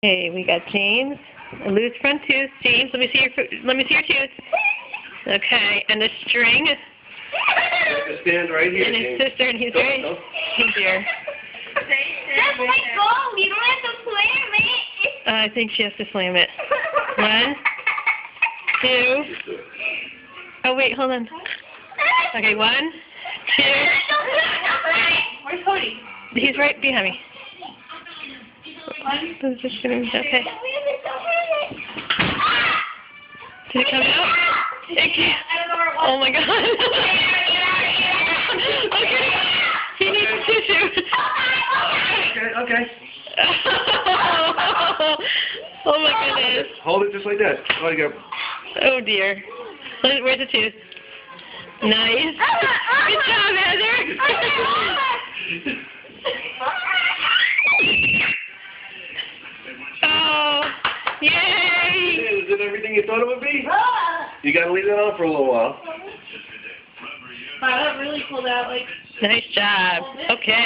Okay, we got James. A loose front tooth. James, let me see your tooth. Okay, and the string. Stand right here, and his James. sister, and he's very easier. That's my goal. You don't have to slam it. I think she has to slam it. 1, 2. Oh wait, hold on. Okay, 1, 2. Where's Cody? He's right behind me. Okay. Did it come out? It can't. Oh my god. Okay. He needs tissue. Okay. Oh my goodness. Hold it just like that. Oh, you go. Oh dear. Where's the tooth? Nice. Good job, Heather. Oh, yay! Is it everything you thought it would be? You gotta leave that on for a little while. Wow, that really pulled out like. Nice job. Okay.